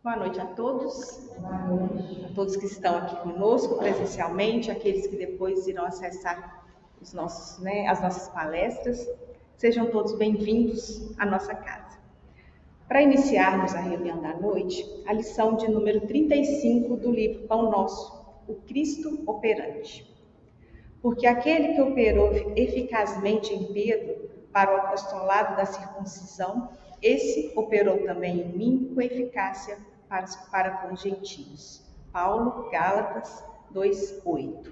Boa noite a todos, a todos que estão aqui conosco presencialmente, aqueles que depois irão acessar as nossas palestras. Sejam todos bem-vindos à nossa casa. Para iniciarmos a reunião da noite, a lição de número 35 do livro Pão Nosso, o Cristo Operante. Porque aquele que operou eficazmente em Pedro para o apostolado da circuncisão, esse operou também em mim com eficácia para com os gentios. Paulo, Gálatas 2:8.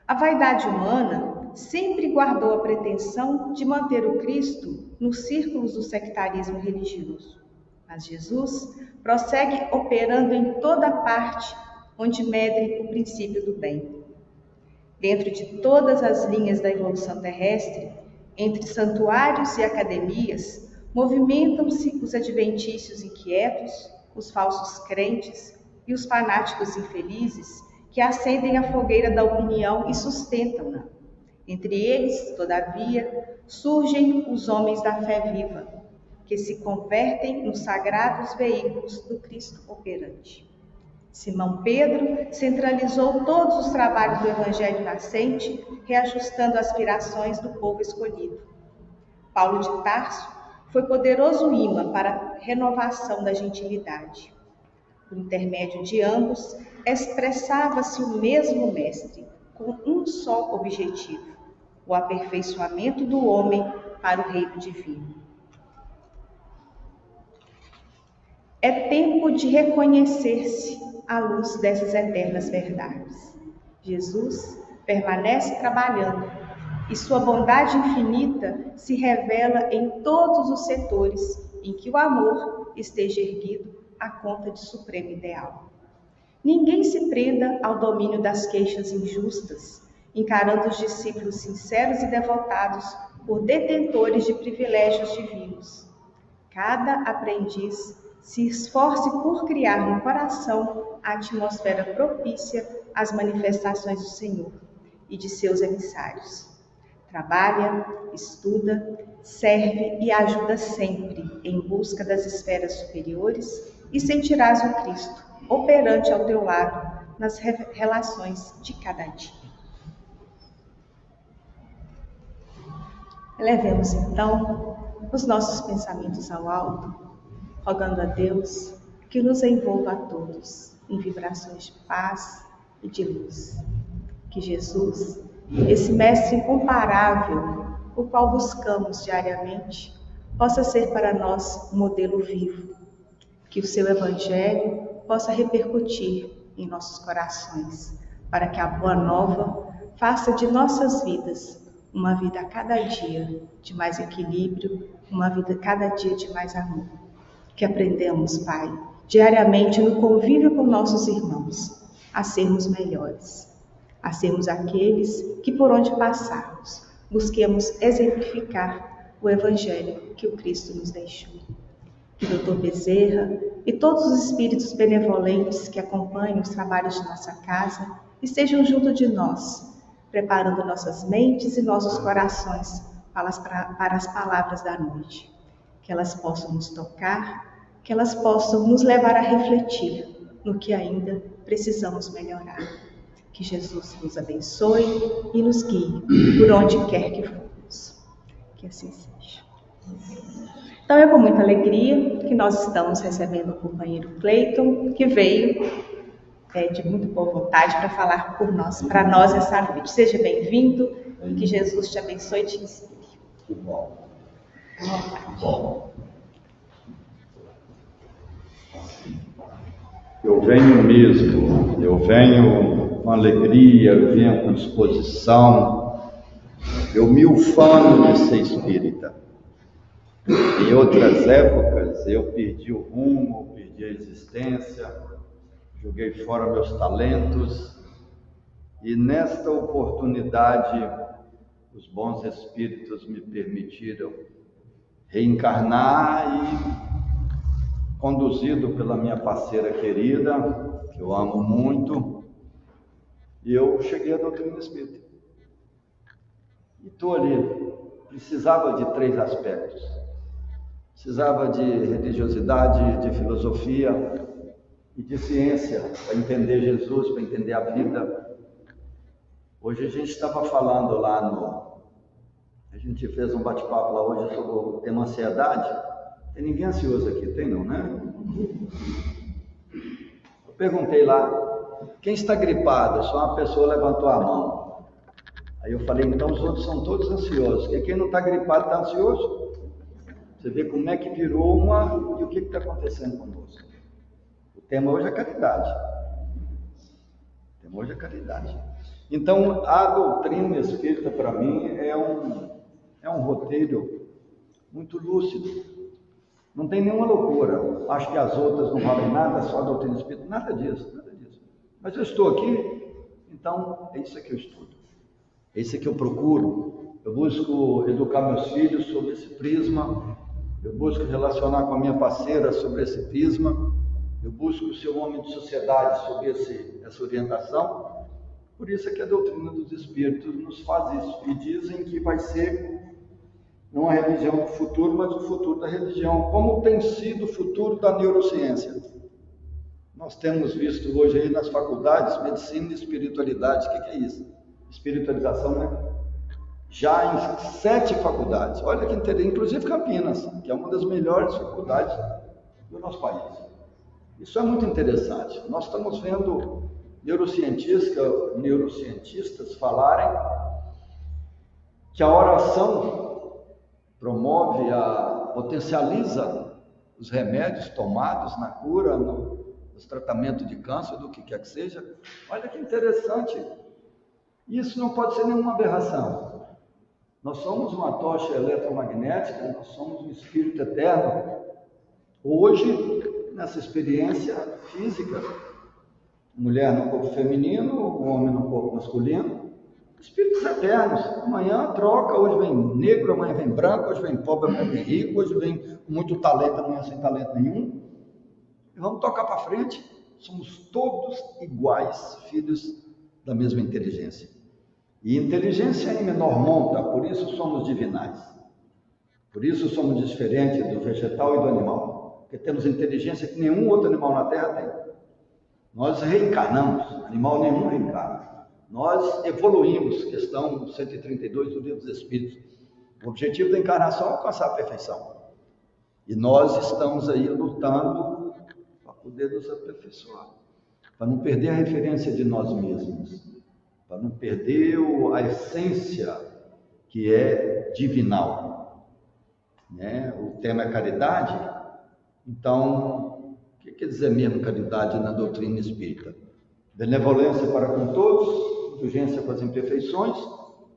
A vaidade humana sempre guardou a pretensão de manter o Cristo nos círculos do sectarismo religioso. Mas Jesus prossegue operando em toda parte onde medre o princípio do bem. Dentro de todas as linhas da evolução terrestre, entre santuários e academias, movimentam-se os adventícios inquietos, os falsos crentes e os fanáticos infelizes que acendem a fogueira da opinião e sustentam-na. Entre eles, todavia, surgem os homens da fé viva, que se convertem nos sagrados veículos do Cristo operante. Simão Pedro centralizou todos os trabalhos do Evangelho nascente, reajustando as aspirações do povo escolhido. Paulo de Tarso foi poderoso imã para a renovação da gentilidade. Por intermédio de ambos, expressava-se o mesmo Mestre, com um só objetivo: o aperfeiçoamento do homem para o reino divino. É tempo de reconhecer-se à luz dessas eternas verdades. Jesus permanece trabalhando e sua bondade infinita se revela em todos os setores em que o amor esteja erguido à conta de supremo ideal. Ninguém se prenda ao domínio das queixas injustas, encarando os discípulos sinceros e devotados por detentores de privilégios divinos. Cada aprendiz se esforce por criar no coração a atmosfera propícia às manifestações do Senhor e de seus emissários. Trabalha, estuda, serve e ajuda sempre em busca das esferas superiores e sentirás o Cristo operante ao teu lado nas relações de cada dia. Elevemos então os nossos pensamentos ao alto, rogando a Deus que nos envolva a todos em vibrações de paz e de luz. Que Jesus, esse Mestre incomparável, o qual buscamos diariamente, possa ser para nós um modelo vivo. Que o seu Evangelho possa repercutir em nossos corações, para que a Boa Nova faça de nossas vidas uma vida a cada dia de mais equilíbrio, uma vida a cada dia de mais amor. Que aprendamos, Pai, diariamente no convívio com nossos irmãos, a sermos melhores, a sermos aqueles que por onde passarmos, busquemos exemplificar o Evangelho que o Cristo nos deixou. Que o Dr. Bezerra e todos os espíritos benevolentes que acompanham os trabalhos de nossa casa estejam junto de nós, preparando nossas mentes e nossos corações para as palavras da noite. Que elas possam nos tocar, que elas possam nos levar a refletir no que ainda precisamos melhorar. Que Jesus nos abençoe e nos guie por onde quer que formos. Que assim seja. Então é com muita alegria que nós estamos recebendo o companheiro Cleiton, que veio de muito boa vontade para falar para nós essa noite. Seja bem-vindo e que Jesus te abençoe e te inspire. Que bom. Bom. Eu venho com alegria, eu venho com disposição, eu me ufano de ser espírita. Em outras épocas eu perdi o rumo, perdi a existência, joguei fora meus talentos e nesta oportunidade os bons espíritos me permitiram reencarnar e, conduzido pela minha parceira querida, que eu amo muito, eu cheguei à doutrina espírita. E estou ali, precisava de 3 aspectos. Precisava de religiosidade, de filosofia e de ciência para entender Jesus, para entender a vida. Hoje a gente estava falando lá a gente fez um bate-papo lá hoje sobre o tema ansiedade. Tem ninguém ansioso aqui, tem não, né? Eu perguntei lá, quem está gripado? Só uma pessoa levantou a mão. Aí eu falei, então os outros são todos ansiosos. Quem não está gripado está ansioso? Você vê como é que virou e o que está acontecendo conosco. O tema hoje é caridade. O tema hoje é caridade. Então, a doutrina espírita, para mim, é um roteiro muito lúcido. Não tem nenhuma loucura. Acho que as outras não valem nada, só a doutrina espírita. Nada disso, nada disso. Mas eu estou aqui, então é isso que eu estudo. É isso que eu procuro. Eu busco educar meus filhos sobre esse prisma. Eu busco relacionar com a minha parceira sobre esse prisma. Eu busco ser um homem de sociedade sobre essa orientação. Por isso é que a doutrina dos Espíritos nos faz isso. E dizem que vai ser não a religião do futuro, mas o futuro da religião, como tem sido o futuro da neurociência. Nós temos visto hoje aí nas faculdades medicina e espiritualidade. O que é isso? Espiritualização, né? Já em 7 faculdades. Olha que interessante, inclusive Campinas, que é uma das melhores faculdades do nosso país. Isso é muito interessante. Nós estamos vendo neurocientistas falarem que a oração potencializa os remédios tomados na cura, nos tratamentos de câncer, do que quer que seja. Olha que interessante. Isso não pode ser nenhuma aberração. Nós somos uma tocha eletromagnética, nós somos um espírito eterno. Hoje, nessa experiência física, mulher no corpo feminino, o homem no corpo masculino, espíritos eternos. Amanhã troca, hoje vem negro, amanhã vem branco, hoje vem pobre, amanhã vem rico, hoje vem com muito talento, amanhã sem talento nenhum. E vamos tocar para frente. Somos todos iguais, filhos da mesma inteligência. E inteligência em menor monta, por isso somos divinais. Por isso somos diferentes do vegetal e do animal. Porque temos inteligência que nenhum outro animal na Terra tem. Nós reencarnamos, animal nenhum reencarna. Nós evoluímos, questão 132 do Livro dos Espíritos. O objetivo da encarnação é alcançar a perfeição. E nós estamos aí lutando para poder nos aperfeiçoar. Para não perder a referência de nós mesmos. Para não perder a essência que é divinal. Né? O tema é caridade. Então, o que quer dizer mesmo caridade na doutrina espírita? Benevolência para com todos, indulgência com as imperfeições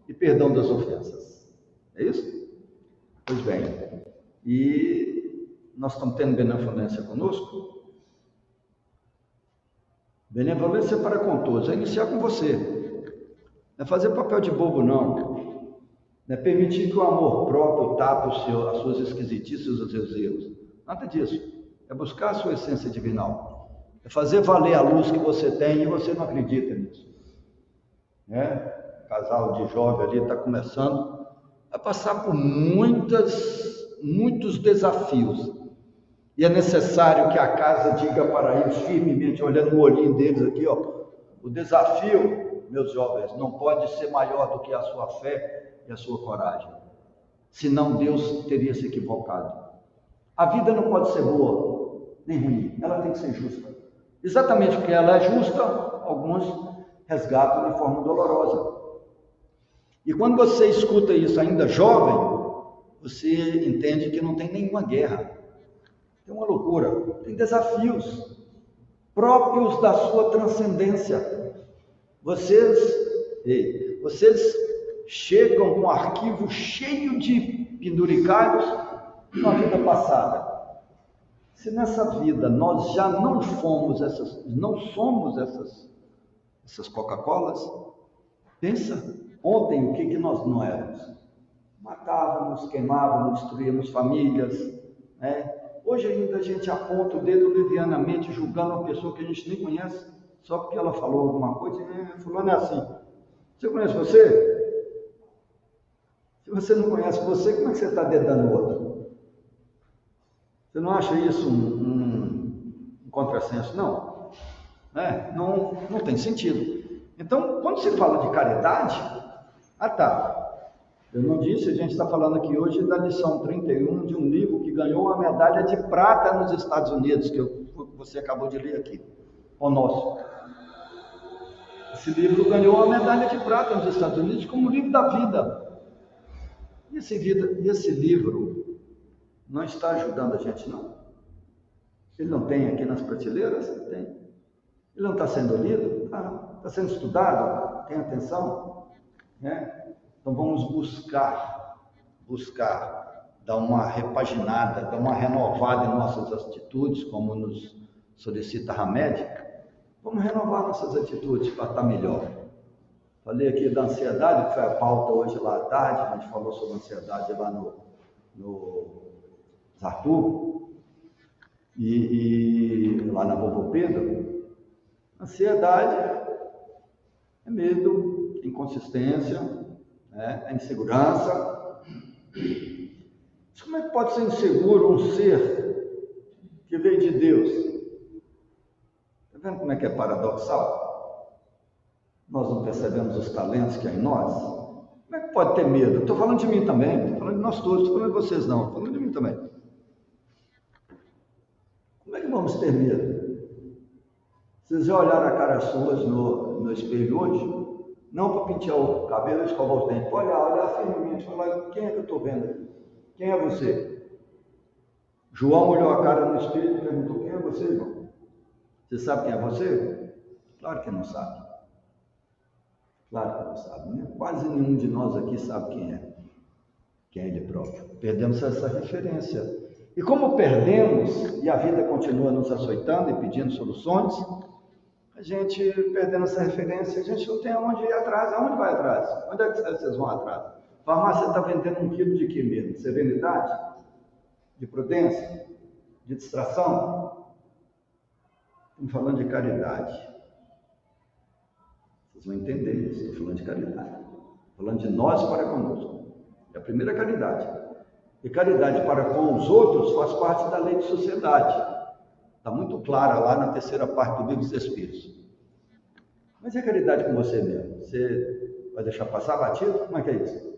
e perdão das ofensas. É isso? Pois bem, e nós estamos tendo benevolência conosco? Benevolência para com todos, é iniciar com você. Não é fazer papel de bobo, não. Não é permitir que o amor próprio tape as suas esquisitices e os seus erros. Nada disso. É buscar a sua essência divinal. É fazer valer a luz que você tem e você não acredita nisso. Né? O casal de jovem ali está começando a passar por muitos desafios. E é necessário que a casa diga para eles firmemente, olhando no olhinho deles aqui, ó, o desafio, meus jovens, não pode ser maior do que a sua fé e a sua coragem. Senão Deus teria se equivocado. A vida não pode ser boa, nem ruim, ela tem que ser justa. Exatamente porque ela é justa, alguns resgatam de forma dolorosa. E quando você escuta isso ainda jovem, você entende que não tem nenhuma guerra. Tem uma loucura, tem desafios próprios da sua transcendência. Vocês chegam com um arquivo cheio de penduricalhos na vida passada. Se nessa vida nós já não somos essas Coca-Colas, pensa ontem o que nós não éramos. Matávamos, queimávamos, destruíamos famílias, né? Hoje ainda a gente aponta o dedo levianamente, julgando uma pessoa que a gente nem conhece, só porque ela falou alguma coisa, fulano é assim. Você conhece você? Se você não conhece você, como é que você está dedando o outro? Você não acha isso um contrassenso, não. Não tem sentido. Então, quando se fala de caridade, eu não disse, a gente está falando aqui hoje da lição 31 de um livro que ganhou uma medalha de prata nos Estados Unidos, que você acabou de ler aqui, o nosso. Esse livro ganhou uma medalha de prata nos Estados Unidos como livro da vida. E esse livro não está ajudando a gente, não. Ele não tem aqui nas prateleiras? Tem. Ele não está sendo lido? Está sendo estudado? Tem atenção? Então vamos buscar dar uma repaginada, dar uma renovada em nossas atitudes, como nos solicita a Hamed. Vamos renovar nossas atitudes para estar melhor. Falei aqui da ansiedade, que foi a pauta hoje lá à tarde, a gente falou sobre ansiedade lá no Arthur, e lá na Vovô Pedro. Ansiedade é medo, inconsistência, é insegurança. Mas como é que pode ser inseguro um ser que veio de Deus? Está vendo como é que é paradoxal? Nós não percebemos os talentos que há em nós? Como é que pode ter medo? Estou falando de mim também, estou falando de nós todos, estou falando de vocês não, estou falando de mim também. Como é que vamos ter medo? Vocês já olharam a cara suas no espelho hoje? Não para pentear o cabelo e escovar os dentes. Olhar firmemente, falar, quem é que eu estou vendo aqui? Quem é você? João olhou a cara no espelho e perguntou, quem é você, irmão? Você sabe quem é você? Claro que não sabe. Claro que não sabe, né? Quase nenhum de nós aqui sabe quem é ele próprio. Perdemos essa referência. E como perdemos, e a vida continua nos açoitando e pedindo soluções, a gente, perdendo essa referência, a gente não tem aonde ir atrás. Aonde vai atrás? Onde é que vocês vão atrás? Farmácia está vendendo 1 quilo de quê mesmo? Serenidade? De prudência? De distração? Estamos falando de caridade. Vocês vão entender isso. Estou falando de caridade. Estou falando de nós para conosco. É a primeira caridade. E caridade para com os outros faz parte da lei de sociedade. Está muito clara lá na terceira parte do Livro dos Espíritos. Mas e a caridade com você mesmo? Você vai deixar passar batido? Como é que é isso?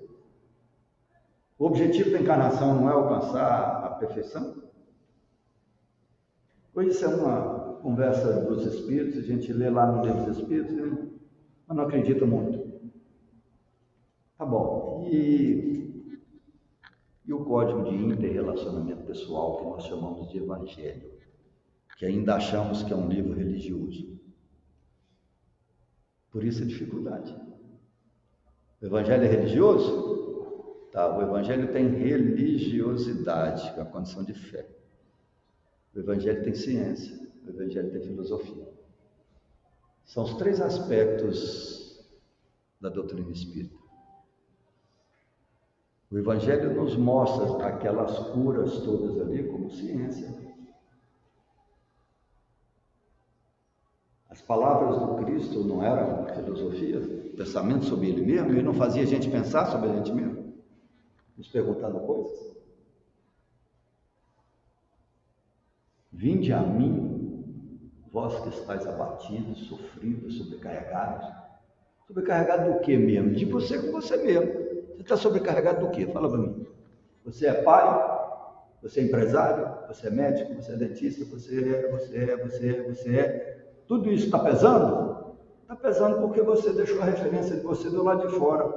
O objetivo da encarnação não é alcançar a perfeição? Hoje isso é uma conversa dos Espíritos, a gente lê lá no Livro dos Espíritos, mas não acredita muito. Tá bom. E o código de interrelacionamento pessoal que nós chamamos de Evangelho, que ainda achamos que é um livro religioso. Por isso a dificuldade. O Evangelho é religioso? Tá, o Evangelho tem religiosidade, que é a condição de fé. O Evangelho tem ciência, o Evangelho tem filosofia. São os 3 aspectos da doutrina espírita. O Evangelho nos mostra aquelas curas todas ali como ciência. As palavras do Cristo não eram filosofia, pensamento sobre Ele mesmo, Ele não fazia a gente pensar sobre a gente mesmo, nos perguntando coisas. Vinde a mim, vós que estáis abatidos, sofridos, sobrecarregados. Sobrecarregado do que mesmo? De você com você mesmo. Você está sobrecarregado do que? Fala para mim. Você é pai? Você é empresário? Você é médico? Você é dentista? Você é. Tudo isso está pesando? Está pesando porque você deixou a referência de você do lado de fora.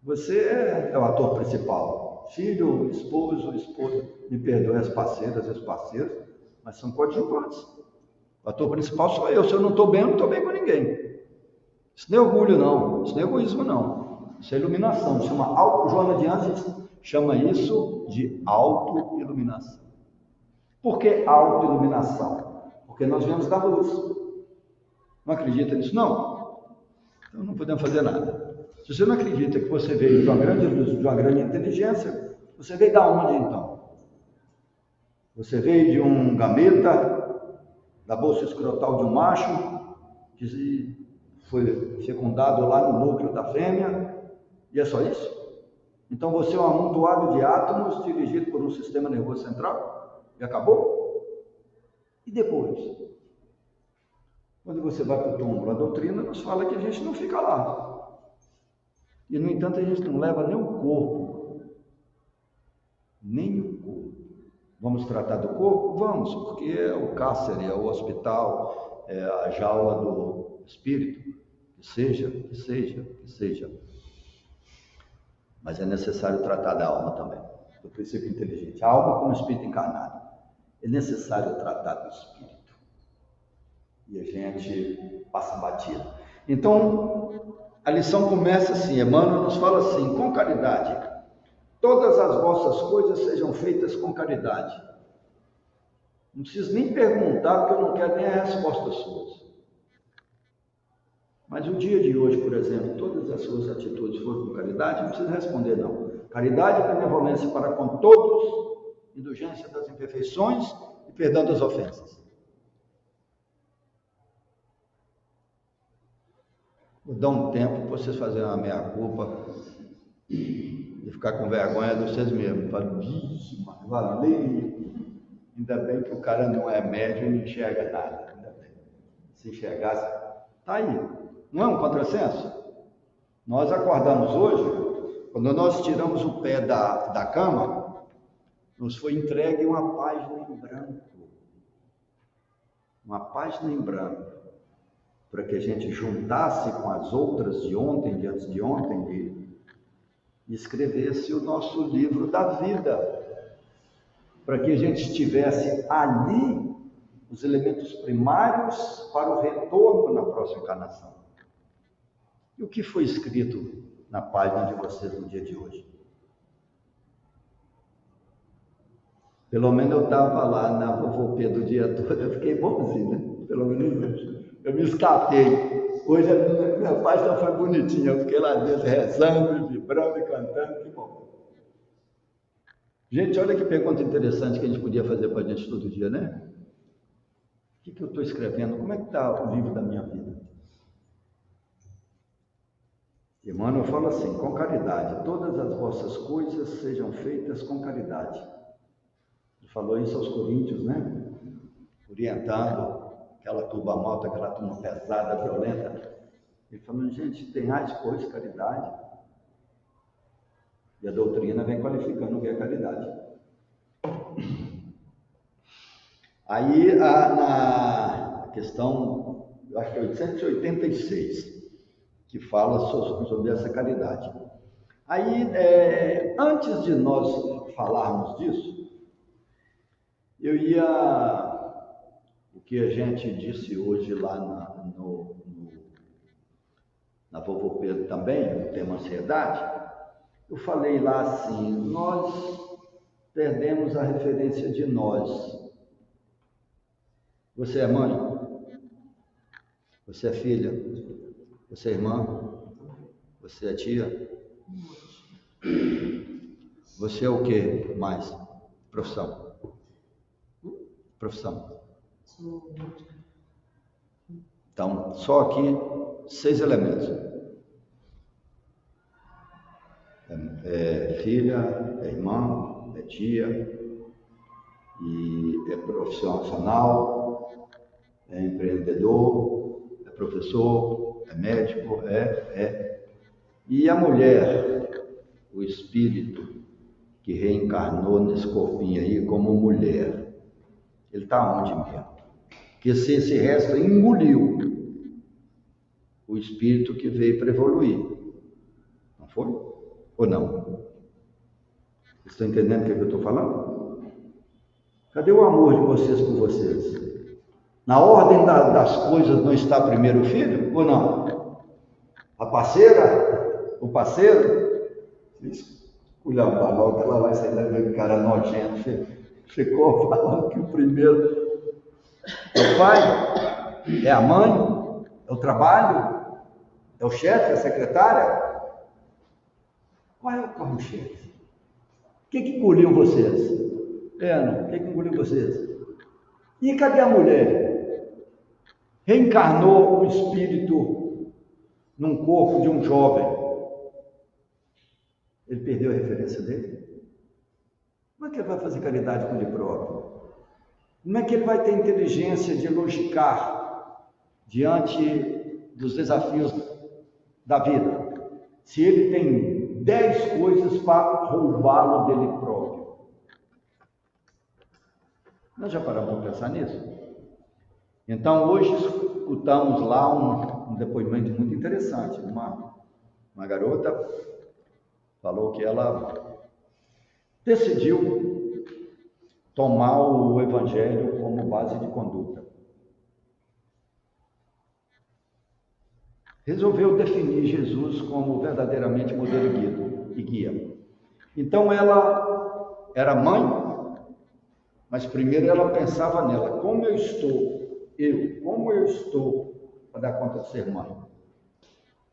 Você é o ator principal. Filho, esposo, esposa. Me perdoe as parceiras e os parceiros, mas são coadjuvantes. O ator principal sou eu. Se eu não estou bem, eu não estou bem com ninguém. Isso não é orgulho, não. Isso não é egoísmo, não. Isso é iluminação. Joana de Anjos chama isso de auto-iluminação. Por que auto-iluminação? Porque nós viemos da luz. Não acredita nisso? Não. Então não podemos fazer nada. Se você não acredita que você veio de uma grande luz, de uma grande inteligência, você veio da onde então? Você veio de um gameta, da bolsa escrotal de um macho, que foi fecundado lá no núcleo da fêmea, e é só isso? Então você é um amontoado de átomos dirigido por um sistema nervoso central? E acabou? E depois? Quando você vai para o túmulo, a doutrina nos fala que a gente não fica lá. E, no entanto, a gente não leva nem o corpo. Nem o corpo. Vamos tratar do corpo? Vamos, porque é o cárcere, é o hospital, é a jaula do espírito. Que seja. Mas é necessário tratar da alma também, do princípio inteligente. A alma como espírito encarnado. É necessário tratar do espírito. E a gente passa batido. Então, a lição começa assim, Emmanuel nos fala assim, com caridade. Todas as vossas coisas sejam feitas com caridade. Não preciso nem perguntar, porque eu não quero nem a resposta suas. Mas o dia de hoje, por exemplo, todas as suas atitudes foram com caridade, não precisa responder não. Caridade e benevolência para com todos, indulgência das imperfeições e perdão das ofensas. Vou dar um tempo para vocês fazerem uma meia-culpa e ficar com vergonha de vocês mesmos. Fala, vixe, mas valeu. Ainda bem que o cara não é médio e não enxerga nada. Ainda bem. Se enxergasse, tá aí. Não é um contrassenso? Nós acordamos hoje, quando nós tiramos o pé da cama, nos foi entregue uma página em branco. Uma página em branco. Para que a gente juntasse com as outras de ontem, de antes de ontem, e escrevesse o nosso livro da vida. Para que a gente tivesse ali os elementos primários para o retorno na próxima encarnação. E o que foi escrito na página de vocês no dia de hoje? Pelo menos eu estava lá na Vovô Pedro o dia todo, eu fiquei bonzinho, né? Pelo menos eu me escapei. Hoje a minha página foi bonitinha, eu fiquei lá dentro rezando, vibrando e cantando, que bom. Gente, olha que pergunta interessante que a gente podia fazer para a gente todo dia, né? O que eu estou escrevendo? Como é que está o livro da minha vida? Emmanuel fala assim, com caridade, todas as vossas coisas sejam feitas com caridade. Ele falou isso aos coríntios, né? Orientando aquela turma malta, aquela turma pesada, violenta. Ele falou, gente, tenhais, pois, caridade. E a doutrina vem qualificando o que é caridade. Aí, na questão, eu acho que é 886, que fala sobre essa caridade. Aí, antes de nós falarmos disso, eu ia... O que a gente disse hoje lá na Vovô Pedro também, no tema ansiedade, eu falei lá assim, nós perdemos a referência de nós. Você é mãe? Você é filha? Você é irmã? Você é tia? Você é o que mais? Profissão. Profissão. Então, só aqui 6 elementos. É filha, é irmã, é tia, e é profissional, é empreendedor, é professor, é médico, E a mulher, o espírito que reencarnou nesse corpinho aí como mulher, ele está onde mesmo? Porque se esse resto engoliu o espírito que veio para evoluir. Não foi? Ou não? Vocês estão entendendo o que eu estou falando? Cadê o amor de vocês por vocês? Na ordem das coisas não está primeiro o filho? Ou não? A parceira? O parceiro? Isso. Culhambar logo que ela vai sair daquele cara nojento. Ficou falando que o primeiro é o pai, é a mãe, é o trabalho, é o chefe, é a secretária. Qual é o carro-chefe? O que engoliu vocês? O que engoliu vocês? E cadê a mulher? Reencarnou o espírito num corpo de um jovem. Ele perdeu a referência dele? Como é que ele vai fazer caridade com ele próprio? Como é que ele vai ter inteligência de logicar diante dos desafios da vida, se ele tem 10 coisas para roubá-lo dele próprio? Nós já paramos para pensar nisso? Então, hoje escutamos lá um depoimento muito interessante. Uma garota falou que ela decidiu tomar o Evangelho como base de conduta. Resolveu definir Jesus como verdadeiramente modelo e guia. Então ela era mãe, mas primeiro ela pensava nela, como eu estou para dar conta de ser mãe?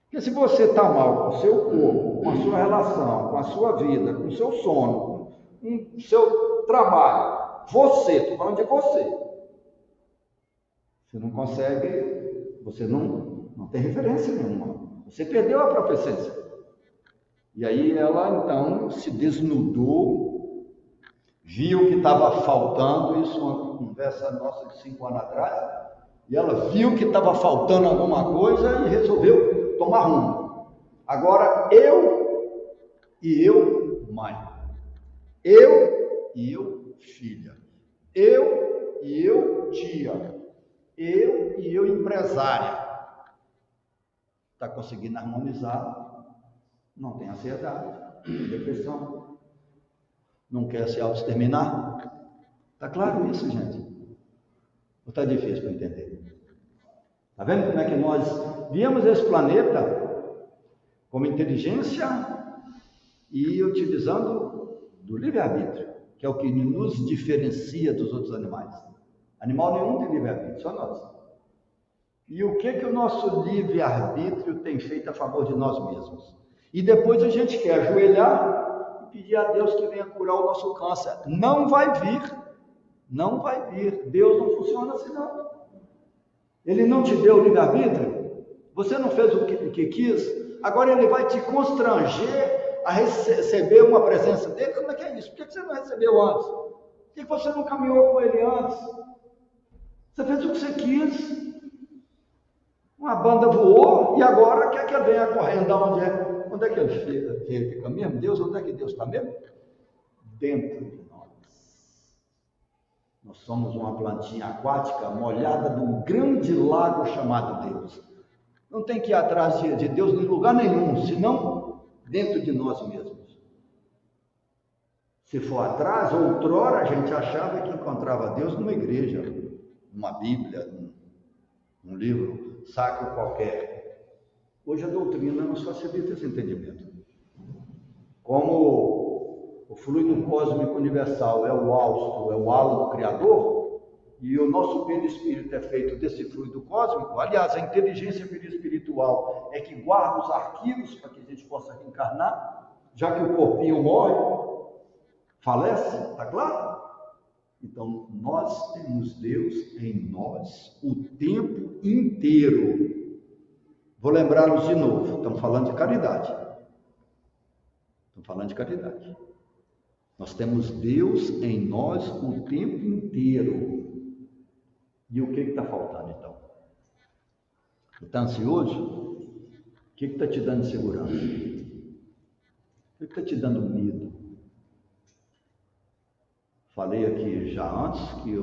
Porque se você está mal com o seu corpo, com a sua relação, com a sua vida, com o seu sono, com o seu trabalho, estou falando de você não consegue, você não tem referência nenhuma, você perdeu a própria essência. E aí ela então se desnudou, viu que estava faltando, isso é uma conversa nossa de 5 anos atrás, e ela viu que estava faltando alguma coisa e resolveu tomar rumo. Agora eu, mãe, eu, filha, eu, tia, eu, empresária. Está conseguindo harmonizar, não tem ansiedade, depressão, não quer se autoexterminar. Está claro isso, gente? Ou está difícil para entender? Está vendo como é que nós viemos a esse planeta como inteligência e utilizando do livre-arbítrio, que é o que nos diferencia dos outros animais. Animal nenhum tem livre-arbítrio, só nós. E o que o nosso livre-arbítrio tem feito a favor de nós mesmos? E depois a gente quer ajoelhar e pedir a Deus que venha curar o nosso câncer. Não vai vir. Deus não funciona assim, não. Ele não te deu o livre-arbítrio? Você não fez o que quis? Agora ele vai te constranger a receber uma presença dele? Como é que é isso? Por que você não recebeu antes? Por que você não caminhou com ele antes? Você fez o que você quis. Uma banda voou e agora quer que eu venha correndo onde é? Onde é que ele fica mesmo? Deus, onde é que Deus está mesmo? Dentro de nós. Nós somos uma plantinha aquática molhada num grande lago chamado Deus. Não tem que ir atrás de Deus em lugar nenhum, senão dentro de nós mesmos. Se for atrás, outrora a gente achava que encontrava Deus numa igreja, numa Bíblia, num livro sacro qualquer. Hoje a doutrina nos facilita esse entendimento. Como o fluido cósmico universal é o hálito, é o halo do Criador, e o nosso perispírito é feito desse fluido cósmico, aliás, a inteligência perispiritual é que guarda os arquivos para que a gente possa reencarnar, já que o corpinho morre, falece, está claro? Então, nós temos Deus em nós o tempo inteiro. Vou lembrá-los de novo, estamos falando de caridade. Nós temos Deus em nós o tempo inteiro. E o que está faltando, então? Está ansioso? O que está te dando segurança? O que está te dando medo? Falei aqui já antes que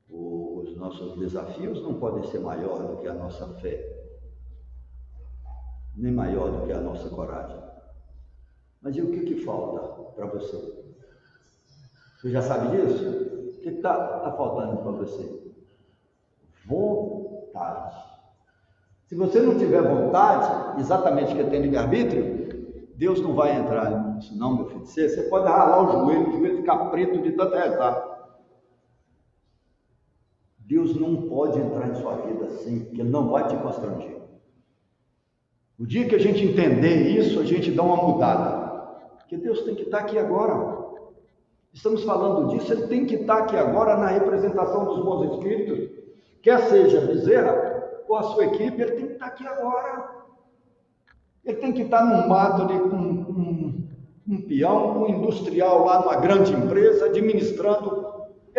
os nossos desafios não podem ser maior do que a nossa fé, nem maior do que a nossa coragem. Mas e o que falta para você? Você já sabe disso? O que está faltando para você? Vontade. Se você não tiver vontade, exatamente que tem livre-arbítrio, Deus não vai entrar nisso não, meu filho. Você pode ralar o joelho ficar preto de tanto rezar. Deus não pode entrar em sua vida assim, porque Ele não vai te constranger. O dia que a gente entender isso, a gente dá uma mudada. Porque Deus tem que estar aqui agora. Estamos falando disso, Ele tem que estar aqui agora na representação dos bons espíritos. Quer seja Bezerra ou a sua equipe, Ele tem que estar aqui agora. Ele tem que estar num mato ali com um peão, um industrial lá numa grande empresa, administrando.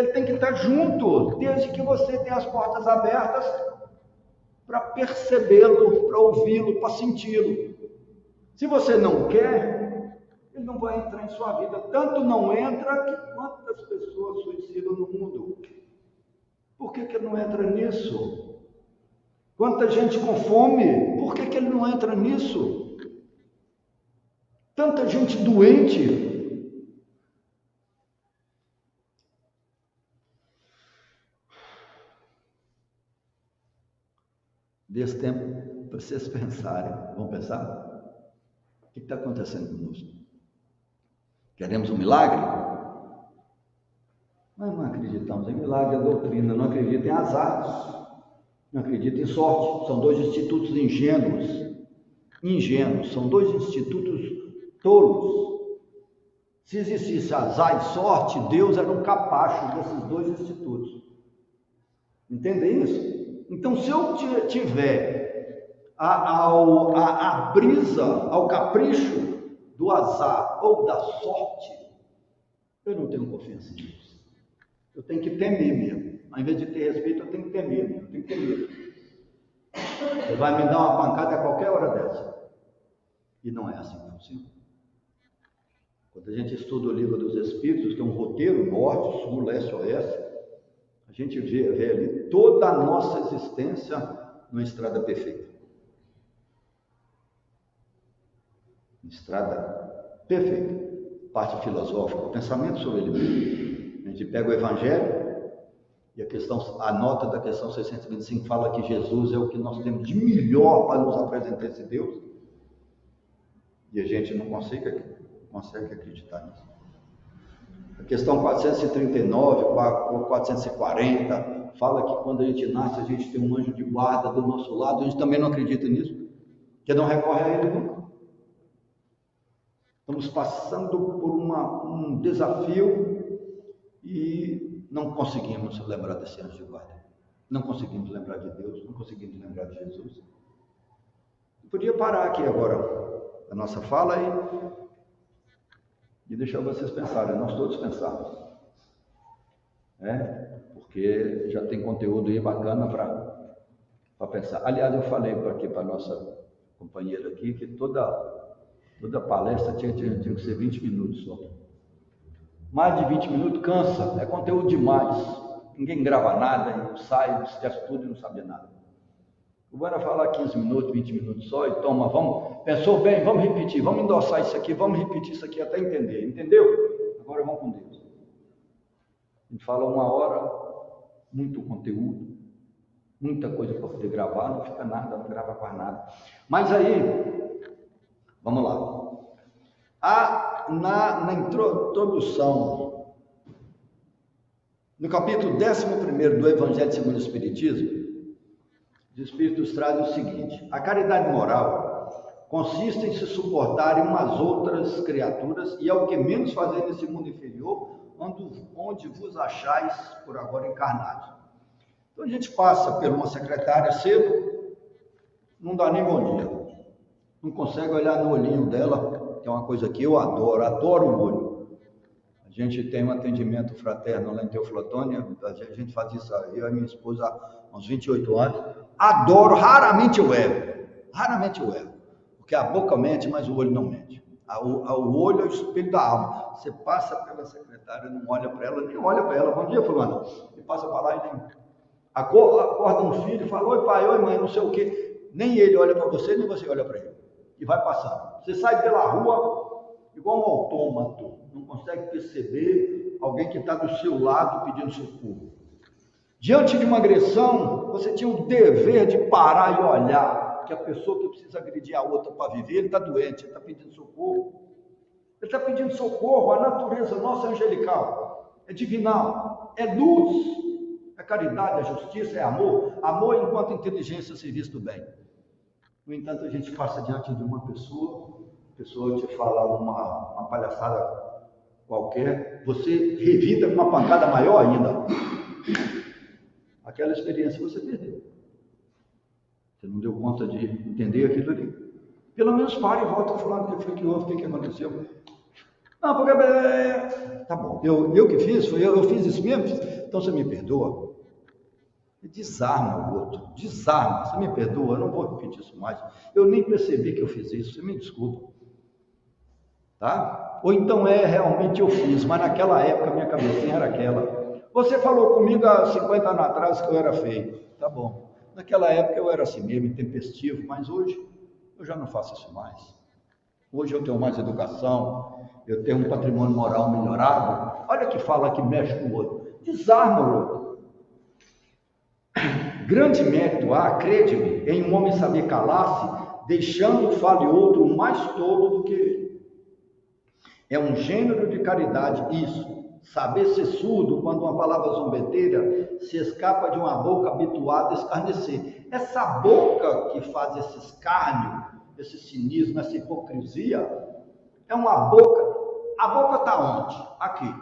Ele tem que estar junto, desde que você tenha as portas abertas para percebê-lo, para ouvi-lo, para senti-lo. Se você não quer, ele não vai entrar em sua vida. Tanto não entra que quantas pessoas suicidam no mundo? Por que ele não entra nisso? Quanta gente com fome, por que ele não entra nisso? Tanta gente doente. Desse tempo para vocês pensarem. Vamos pensar? O que está acontecendo conosco? Queremos um milagre? Mas não acreditamos em milagre, é doutrina, não acredita em azar, não acredita em sorte. São dois institutos ingênuos. São dois institutos tolos. Se existisse azar e sorte, Deus era um capacho desses dois institutos. Entendem isso? Então, se eu tiver a brisa, ao capricho do azar ou da sorte, eu não tenho confiança em Deus. Eu tenho que temer mesmo. Ao invés de ter respeito, eu tenho que temer mesmo. Eu tenho que ter medo. Você vai me dar uma pancada a qualquer hora dessa. E não é assim que funciona. Quando a gente estuda o livro dos Espíritos, que é um roteiro norte, sul, leste, oeste, a gente vê ali toda a nossa existência numa estrada perfeita. Estrada perfeita. Parte filosófica, o pensamento sobre ele mesmo. A gente pega o Evangelho e a nota da questão 625 fala que Jesus é o que nós temos de melhor para nos apresentar esse Deus. E a gente não consegue acreditar nisso. A questão 439, 440, fala que quando a gente nasce, a gente tem um anjo de guarda do nosso lado. A gente também não acredita nisso, porque não recorre a ele nunca. Estamos passando por um desafio e não conseguimos lembrar desse anjo de guarda. Não conseguimos lembrar de Deus, não conseguimos lembrar de Jesus. Eu podia parar aqui agora a nossa fala e deixar vocês pensarem, nós todos pensarmos. Porque já tem conteúdo aí bacana para pensar. Aliás, eu falei para a nossa companheira aqui que toda palestra tinha que ser 20 minutos só. Mais de 20 minutos cansa, é conteúdo demais. Ninguém grava nada, sai, esquece tudo e não sabe nada. O bom era falar 15 minutos, 20 minutos só e toma, pensou bem, vamos repetir, vamos endossar isso aqui, vamos repetir isso aqui até entender. Entendeu? Agora vamos com Deus. A gente fala 1 hora, muito conteúdo, muita coisa para poder gravar, não fica nada, não grava quase nada. Mas aí, vamos lá. Na introdução, no capítulo 11º do Evangelho segundo o Espiritismo, os Espíritos trazem o seguinte: a caridade moral consiste em se suportarem umas outras criaturas e ao que menos fazer nesse mundo inferior, onde vos achais por agora encarnados. Então a gente passa por uma secretária cedo, não dá nem bom dia, não consegue olhar no olhinho dela, que é uma coisa que eu adoro o olho. A gente tem um atendimento fraterno lá em Teoflotônia, a gente faz isso, eu e minha esposa há uns 28 anos, adoro, raramente eu erro, porque a boca mente, mas o olho não mente. O olho é o espelho da alma. Você passa pela secretária, não olha para ela, nem olha para ela, bom dia fulano, e passa para lá e nem... Acorda um filho e fala, oi pai, oi mãe, não sei o quê, nem ele olha para você, nem você olha para ele, e vai passando. Você sai pela rua igual um autômato, não consegue perceber alguém que está do seu lado pedindo socorro. Diante de uma agressão, você tinha o dever de parar e olhar que a pessoa que precisa agredir a outra para viver, ele está doente, ele está pedindo socorro. Ele está pedindo socorro, a natureza nossa é angelical, é divinal, é luz, é caridade, é justiça, é amor. Amor enquanto inteligência a serviço do bem. No entanto, a gente passa diante de uma pessoa, a pessoa te fala uma palhaçada qualquer, você revida com uma pancada maior ainda. Aquela experiência você perdeu. Você não deu conta de entender aquilo ali. Pelo menos pare e volta falando o que foi que houve, o que aconteceu. Não, porque... Tá bom, eu que fiz, eu fiz isso mesmo, então você me perdoa. Desarma o outro, desarma, você me perdoa, eu não vou repetir isso mais. Eu nem percebi que eu fiz isso, você me desculpa. Tá? Ou então realmente eu fiz, mas naquela época minha cabecinha era aquela. Você falou comigo há 50 anos atrás que eu era feio. Tá bom. Naquela época eu era assim mesmo, intempestivo, mas hoje eu já não faço isso mais. Hoje eu tenho mais educação, eu tenho um patrimônio moral melhorado. Olha que fala que mexe com o outro. Desarma o outro. Grande mérito há, crede-me, em um homem saber calar-se, deixando fale outro mais tolo do que ele. É um gênero de caridade isso. Saber ser surdo quando uma palavra zombeteira se escapa de uma boca habituada a escarnecer. Essa boca que faz esse escárnio, esse cinismo, essa hipocrisia, é uma boca. A boca está onde? Aqui.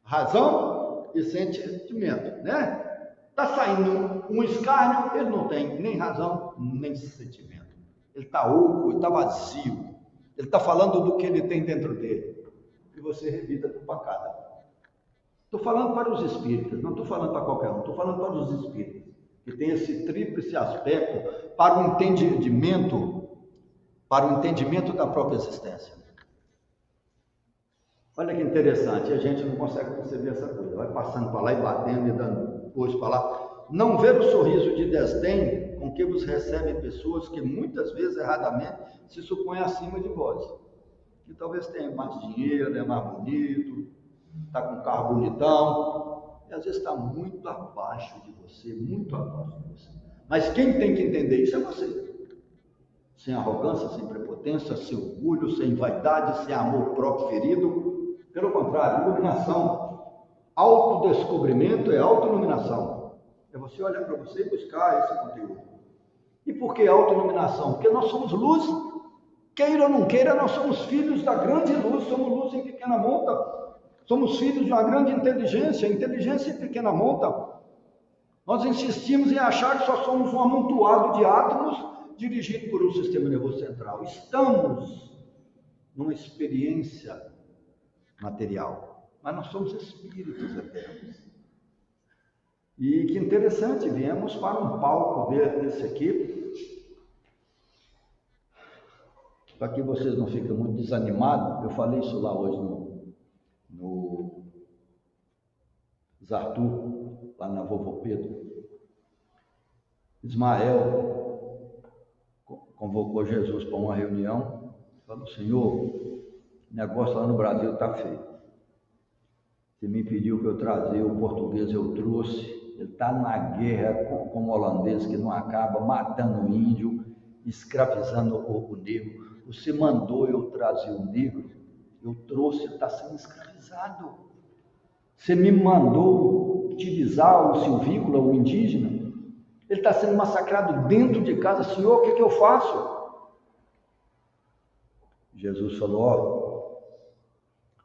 Razão e sentimento, né? Está saindo um escárnio, ele não tem nem razão, nem sentimento. Ele está oco, ele está vazio. Ele está falando do que ele tem dentro dele. E você revida com pancada. Estou falando para os espíritas, não estou falando para qualquer um, estou falando para os espíritas, que tem esse tríplice aspecto para o entendimento da própria existência. Olha que interessante, a gente não consegue perceber essa coisa, vai passando para lá e batendo e dando coisa para lá. Não ver o sorriso de desdém com que vos recebem pessoas que muitas vezes erradamente se supõem acima de vós. Que talvez tenha mais dinheiro, é mais bonito, está com um carro bonitão, e às vezes está muito abaixo de você, muito abaixo de você. Mas quem tem que entender isso é você. Sem arrogância, sem prepotência, sem orgulho, sem vaidade, sem amor próprio ferido. Pelo contrário, iluminação. Autodescobrimento é autoiluminação. É você olhar para você e buscar esse conteúdo. E por que autoiluminação? Porque nós somos luz. Queira ou não queira, nós somos filhos da grande luz, somos luz em pequena monta. Somos filhos de uma grande inteligência em pequena monta. Nós insistimos em achar que só somos um amontoado de átomos dirigido por um sistema nervoso central. Estamos numa experiência material, mas nós somos espíritos eternos. E que interessante, viemos para um palco desse aqui, para que vocês não fiquem muito desanimados. Eu falei isso lá hoje no Zartu, lá na Vovô Pedro. Ismael convocou Jesus para uma reunião, falou: Senhor, o negócio lá no Brasil está feio. Você me pediu que eu trazia o português, eu trouxe. Ele está numa guerra com o holandês que não acaba, matando o índio, escravizando o negro. Você mandou eu trazer o negro, eu trouxe, ele está sendo escravizado. Você me mandou utilizar o silvícola, o indígena, ele está sendo massacrado dentro de casa. Senhor, o que eu faço? Jesus falou: ó,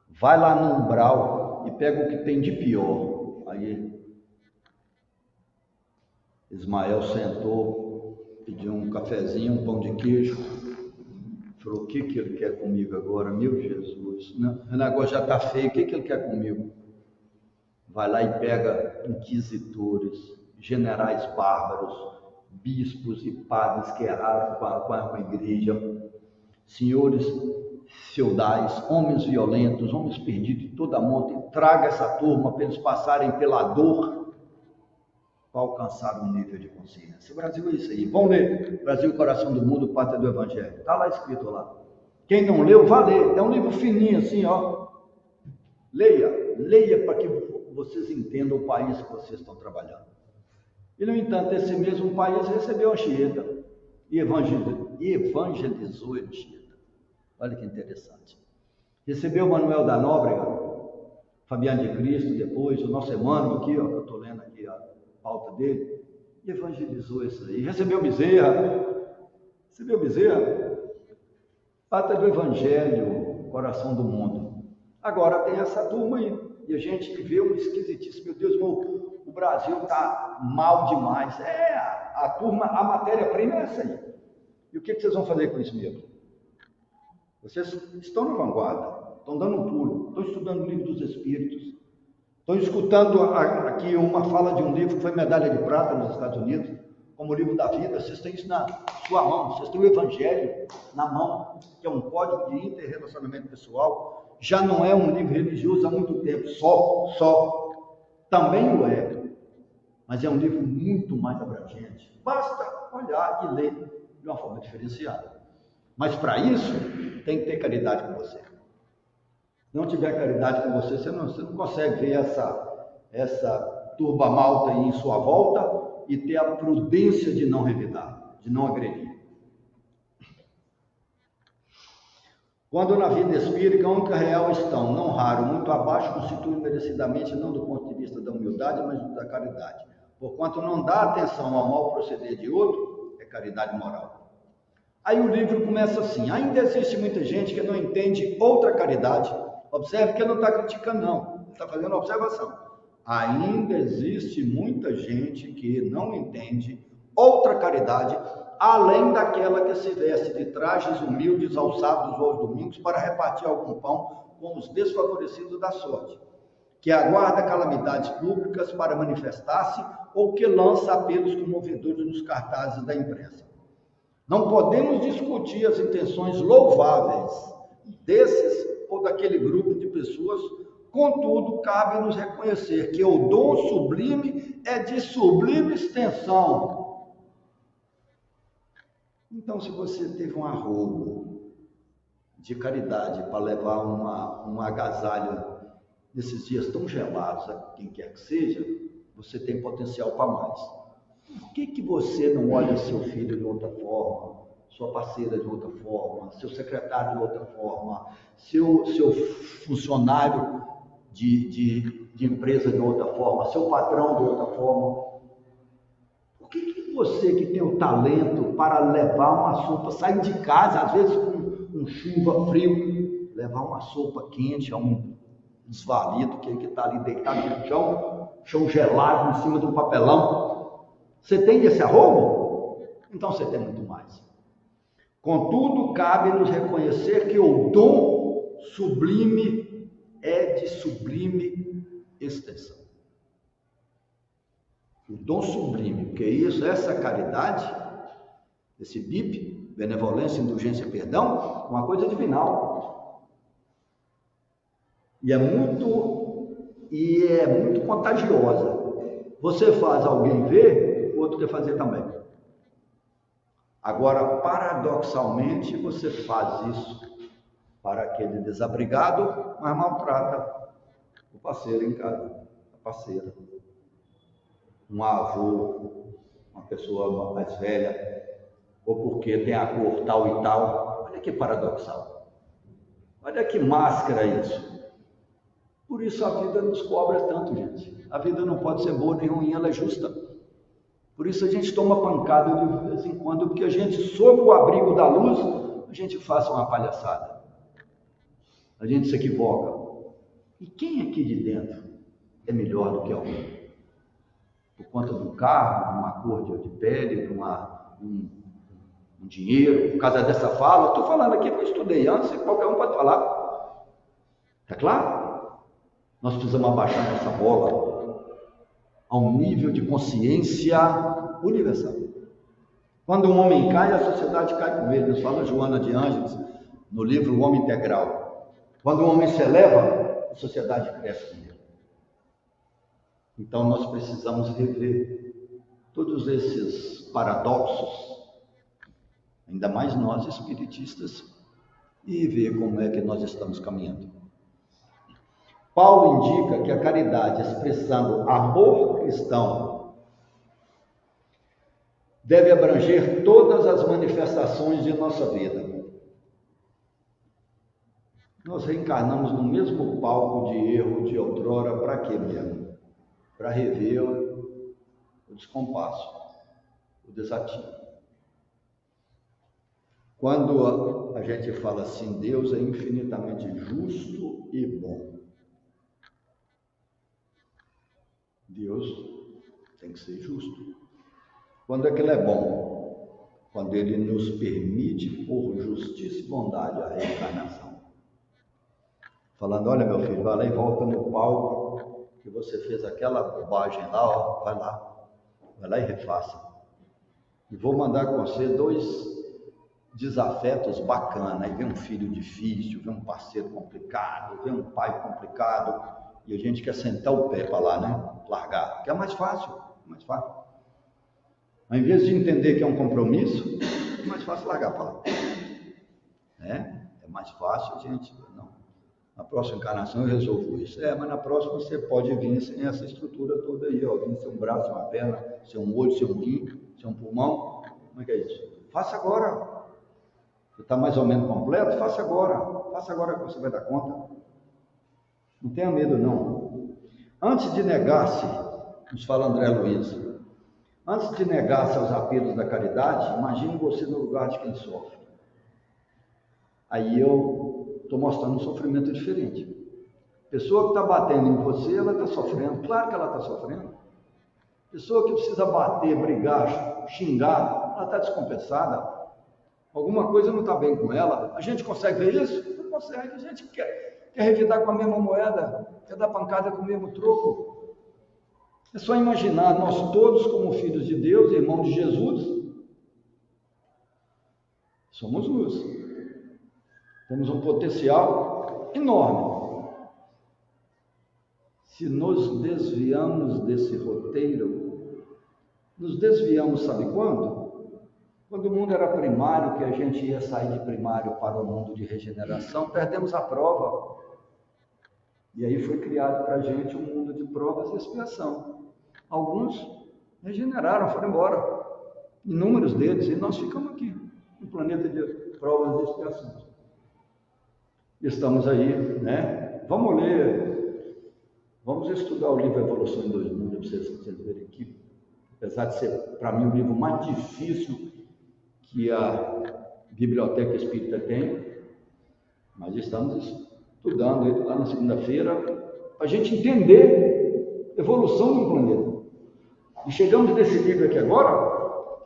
vai lá no umbral e pega o que tem de pior. Aí Ismael sentou, pediu um cafezinho, um pão de queijo, falou: o que ele quer comigo agora? Meu Jesus, o negócio já está feio, o que ele quer comigo? Vai lá e pega inquisidores, generais bárbaros, bispos e padres que erraram com a igreja, senhores feudais, homens violentos, homens perdidos de toda a monta, e traga essa turma para eles passarem pela dor para alcançar um nível de consciência. O Brasil é isso aí. Vão ler Brasil, Coração do Mundo, Pátria do Evangelho. Está lá escrito lá. Quem não leu, vá ler. É um livro fininho assim, ó. Leia para que vocês entendam o país que vocês estão trabalhando. E, no entanto, esse mesmo país recebeu Anchieta e evangelizou Anchieta. Olha que interessante. Recebeu Manuel da Nóbrega, Fabiano de Cristo, depois o nosso Emmanuel aqui, ó, que eu estou lendo aqui a pauta dele, e evangelizou isso aí. Recebeu Bezerra, Pátria do Evangelho, Coração do Mundo. Agora tem essa turma aí, e a gente vê um esquisitice. Meu Deus, o Brasil está mal demais. A turma, a matéria-prima é essa aí. E o que vocês vão fazer com isso mesmo? Vocês estão na vanguarda. estão dando um pulo, estão estudando o livro dos Espíritos, estão escutando aqui uma fala de um livro que foi medalha de prata nos Estados Unidos, como o livro da vida. Vocês têm isso na sua mão, vocês têm o Evangelho na mão, que é um código de interrelacionamento pessoal. Já não é um livro religioso há muito tempo, só. Também o é, mas é um livro muito mais abrangente. Basta olhar e ler de uma forma diferenciada. Mas para isso, tem que ter caridade com você. Se não tiver caridade com você, você não consegue ver essa turba malta aí em sua volta e ter a prudência de não revidar, de não agredir. Quando na vida espírita, a única real estão, não raro, muito abaixo, constitui merecidamente, não do ponto de vista da humildade, mas da caridade. Porquanto não dá atenção ao mau proceder de outro, é caridade moral. Aí o livro começa assim: ainda existe muita gente que não entende outra caridade. Observe que ele não está criticando, não. Ele está fazendo uma observação. Ainda existe muita gente que não entende outra caridade, além daquela que se veste de trajes humildes alçados aos domingos para repartir algum pão com os desfavorecidos da sorte, que aguarda calamidades públicas para manifestar-se ou que lança apelos comovedores nos cartazes da imprensa. Não podemos discutir as intenções louváveis desses ou daquele grupo de pessoas, contudo, cabe-nos reconhecer que o dom sublime é de sublime extensão. Então, se você teve um arrobo de caridade para levar um agasalho nesses dias tão gelados, a quem quer que seja, você tem potencial para mais. Por que você não olha seu filho de outra forma, sua parceira de outra forma, seu secretário de outra forma, seu funcionário de empresa de outra forma, seu patrão de outra forma? Por que você que tem o talento para levar uma sopa, sair de casa, às vezes com chuva, frio, levar uma sopa quente a um desvalido, que está ali deitado no chão gelado em cima de um papelão? Você tem esse arrobo? Então você tem muito mais. Contudo, cabe-nos reconhecer que o dom sublime é de sublime extensão. O dom sublime, porque isso, essa caridade, esse BIP, benevolência, indulgência, perdão, uma coisa divinal. E é muito contagiosa. Você faz alguém ver, o outro quer fazer também. Agora, paradoxalmente, você faz isso para aquele desabrigado, mas maltrata o parceiro em casa, a parceira. Um avô, uma pessoa mais velha, ou porque tem a cor tal e tal. Olha que paradoxal. Olha que máscara isso. Por isso a vida nos cobra tanto, gente. A vida não pode ser boa nem ruim, ela é justa. Por isso a gente toma pancada de vez em quando, porque a gente, sob o abrigo da luz, a gente faz uma palhaçada. A gente se equivoca. E quem aqui de dentro é melhor do que alguém? Por conta de um carro, de uma cor de pele, de um dinheiro, por causa dessa fala. Estou falando aqui porque eu estudei antes e qualquer um pode falar. Tá claro? Nós precisamos abaixar nossa bola a um nível de consciência universal. Quando um homem cai, a sociedade cai com ele. Nos fala Joana de Ângeles, no livro O Homem Integral. Quando o homem se eleva, a sociedade cresce com ele. Então nós precisamos rever todos esses paradoxos, ainda mais nós espiritistas, e ver como é que nós estamos caminhando. Paulo indica que a caridade, expressando amor cristão, deve abranger todas as manifestações de nossa vida. Nós reencarnamos no mesmo palco de erro de outrora, para quê mesmo? Para rever o descompasso, o desatino. Quando a gente fala assim, Deus é infinitamente justo e bom. Deus tem que ser justo. Quando é que ele é bom? Quando ele nos permite, por justiça e bondade, a reencarnação. falando, olha meu filho, vai lá e volta no palco, que você fez aquela bobagem lá, ó, vai lá e refaça. E vou mandar com você 2 desafetos bacanas. Aí vem um filho difícil, vem um parceiro complicado, vem um pai complicado, e a gente quer sentar o pé para lá, né? Largar, que é mais fácil, mais fácil. Ao invés de entender que é um compromisso, é mais fácil largar para lá. É mais fácil, gente. Não. Na próxima encarnação eu resolvo isso. Mas na próxima você pode vir sem essa estrutura toda aí, ó. Vir sem um braço, uma perna, sem um olho, sem um rim, sem um pulmão. Como é que é isso? Faça agora. Você está mais ou menos completo? Faça agora. Faça agora que você vai dar conta. Não tenha medo, não. Antes de negar-se, nos fala André Luiz, antes de negar-se aos apelos da caridade, imagine você no lugar de quem sofre. Aí eu estou mostrando um sofrimento diferente. A pessoa que está batendo em você, ela está sofrendo. Claro que ela está sofrendo. A pessoa que precisa bater, brigar, xingar, ela está descompensada. Alguma coisa não está bem com ela. A gente consegue ver isso? Não consegue. A gente quer revidar com a mesma moeda, quer dar pancada com o mesmo troco. É só imaginar, nós todos como filhos de Deus, irmãos de Jesus, somos luz. Temos um potencial enorme. Se nos desviamos desse roteiro, nos desviamos, sabe quando? Quando o mundo era primário, que a gente ia sair de primário para o mundo de regeneração, perdemos a prova. E aí foi criado para a gente um mundo de provas e expiação. Alguns regeneraram, foram embora. Inúmeros deles, e nós ficamos aqui, no planeta de provas e expiações. Estamos aí, né? Vamos ler, vamos estudar o livro Evolução em 2 Mundos, para vocês verem aqui. Apesar de ser, para mim, o livro mais difícil que a Biblioteca Espírita tem, mas estamos estudando ele lá na segunda-feira, para a gente entender a evolução do planeta. E chegamos nesse livro aqui agora,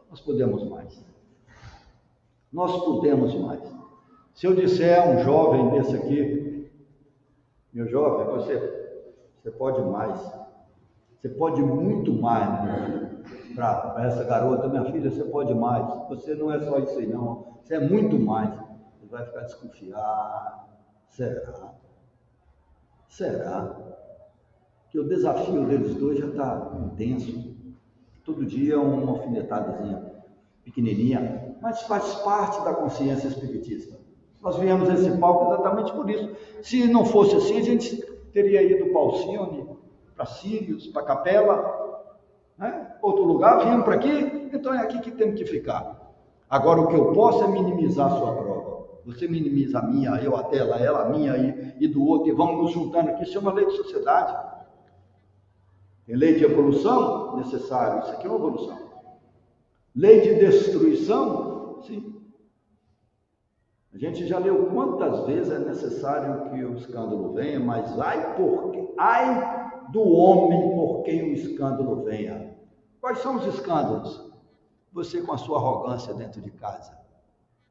nós podemos mais. Nós podemos mais. Se eu disser a um jovem desse aqui, meu jovem, você pode mais. Você pode muito mais. Para essa garota, minha filha, você pode mais. Você não é só isso aí, não. Você é muito mais. Ele vai ficar desconfiado. Será? Será? Que o desafio deles dois já está intenso. Todo dia uma alfinetadazinha pequenininha, mas faz parte da consciência espiritista. Nós viemos a esse palco exatamente por isso. Se não fosse assim, a gente teria ido para Alcione, para Sírios, para Capela, né? Outro lugar, viemos para aqui, então é aqui que temos que ficar. Agora, o que eu posso é minimizar a sua prova. Você minimiza a minha, eu a dela, ela a minha e do outro, e vamos nos juntando aqui. Isso é uma lei de sociedade. Tem lei de evolução? Necessário. Isso aqui é uma evolução. Lei de destruição? Sim. A gente já leu quantas vezes é necessário que o escândalo venha, mas ai do homem por quem o escândalo venha. Quais são os escândalos? Você com a sua arrogância dentro de casa,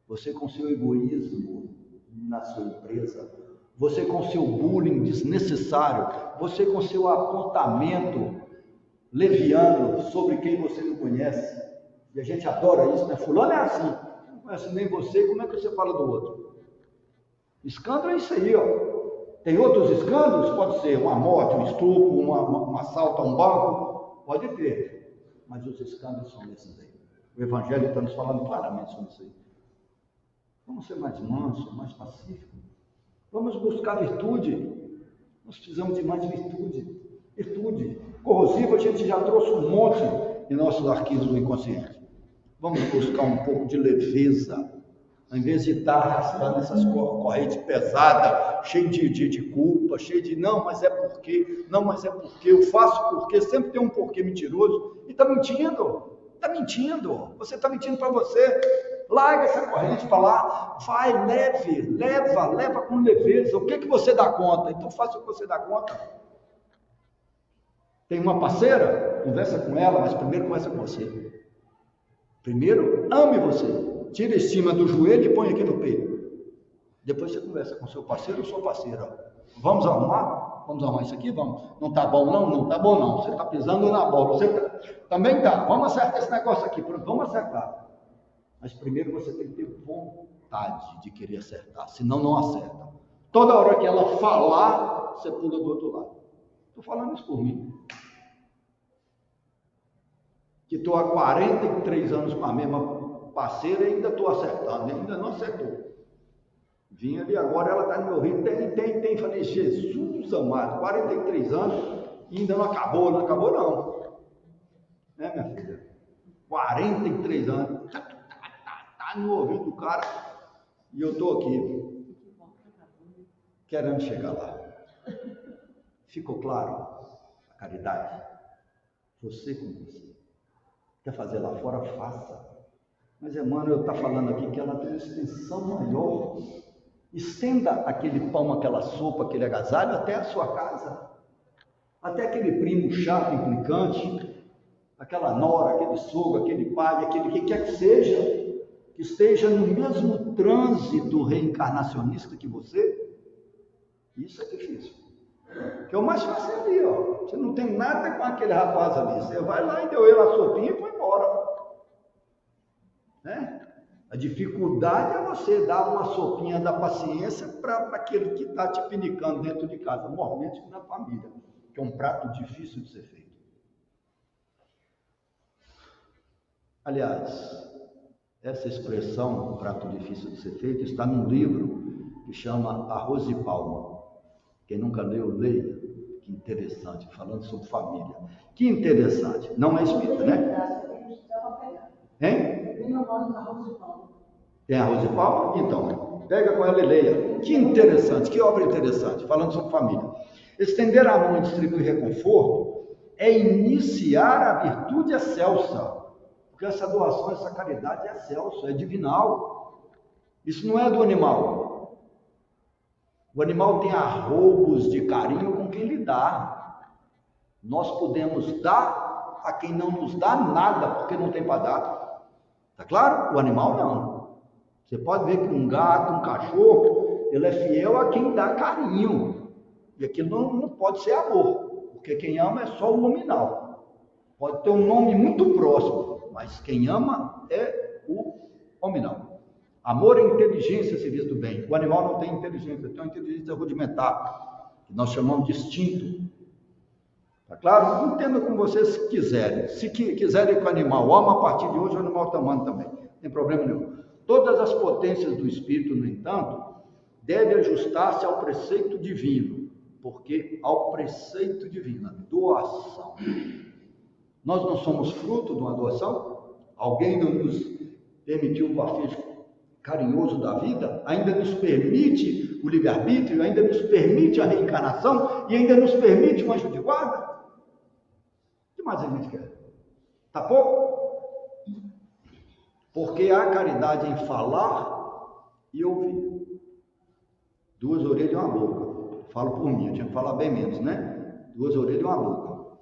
você com seu egoísmo na sua empresa, você com seu bullying desnecessário, você com seu apontamento leviano sobre quem você não conhece. E a gente adora isso, né? Fulano é assim, não conhece nem você, como é que você fala do outro? Escândalo é isso aí, ó. Tem outros escândalos? Pode ser uma morte, um estupro, um assalto a um banco, pode ter. Mas os escândalos são esses aí. O Evangelho está nos falando claramente sobre isso aí. Vamos ser mais mansos, mais pacíficos. Vamos buscar virtude. Nós precisamos de mais virtude. Virtude. Corrosiva a gente já trouxe um monte em nossos arquivos do inconsciente. Vamos buscar um pouco de leveza. Ao invés de estar arrastando essas correntes pesadas, cheio de culpa, cheio de não, mas é porque, eu faço porque, sempre tem um porquê mentiroso, e está mentindo, você está mentindo para você. Larga essa corrente para lá, vai, leva com leveza. O que você dá conta? Então faça o que você dá conta. Tem uma parceira? Conversa com ela, mas primeiro conversa com você. Primeiro, ame você. Tira a estima do joelho e põe aqui no peito. Depois você conversa com seu parceiro ou sua parceira. Vamos arrumar? Vamos arrumar isso aqui? Vamos. Não tá bom não? Não tá bom não. Você tá pisando na bola. Você também tá. Vamos acertar esse negócio aqui. Vamos acertar. Mas primeiro você tem que ter vontade de querer acertar. Senão não acerta. Toda hora que ela falar, você pula do outro lado. Estou falando isso por mim. Que estou há 43 anos com a mesma parceira e ainda estou acertando. Ainda não acertou. Vim ali agora, ela está no meu rio, tem. Falei, Jesus amado, 43 anos e ainda não acabou não. Né, minha filha? 43 anos, tá no ouvido do cara e eu estou aqui, querendo chegar lá. Ficou claro? A caridade. Você com você. Quer fazer lá fora? Faça. Mas Emmanuel está falando aqui que ela tem uma extensão maior. Estenda aquele pão, aquela sopa, aquele agasalho até a sua casa. Até aquele primo chato, implicante, aquela nora, aquele sogro, aquele pai, aquele que quer que seja, que esteja no mesmo trânsito reencarnacionista que você. Isso é difícil. Que é o mais fácil ali, ó. Você não tem nada com aquele rapaz ali. Você vai lá e deu ele a sopinha e foi embora. Né? A dificuldade é você dar uma sopinha da paciência para aquele que está te pinicando dentro de casa, normalmente na família, que é um prato difícil de ser feito. Aliás, essa expressão, prato difícil de ser feito, está num livro que chama Arroz e Palma. Quem nunca leu, leia. Que interessante, falando sobre família. Que interessante. Não é espírita, né? Hein? Tem arroz e palma? Então, pega com ela e leia. Que interessante, que obra interessante, falando sobre família. Estender a mão e distribuir reconforto é iniciar a virtude excelsa. Porque essa doação, essa caridade é excelsa, é divinal. Isso não é do animal. O animal tem arroubos de carinho com quem lhe dá. Nós podemos dar a quem não nos dá nada, porque não tem para dar. Tá claro? O animal não. Você pode ver que um gato, um cachorro, ele é fiel a quem dá carinho. E aquilo não pode ser amor, porque quem ama é só o nominal. Pode ter um nome muito próximo, mas quem ama é o nominal. Amor é inteligência a serviço do bem. O animal não tem inteligência, tem uma inteligência rudimentar, que nós chamamos de instinto. Tá claro? Entenda como vocês quiserem. Se quiserem que o animal ama, a partir de hoje o animal está amando também. Não tem problema nenhum. Todas as potências do espírito, no entanto, devem ajustar-se ao preceito divino. Porque ao preceito divino, a doação. Nós não somos fruto de uma doação? Alguém não nos permitiu o bafejo carinhoso da vida? Ainda nos permite o livre-arbítrio? Ainda nos permite a reencarnação? E ainda nos permite um anjo de guarda? O que mais a gente quer? Tá pouco? Porque há caridade em falar e ouvir. 2 orelhas e uma boca. Falo por mim, eu tinha que falar bem menos, né? 2 orelhas e uma boca.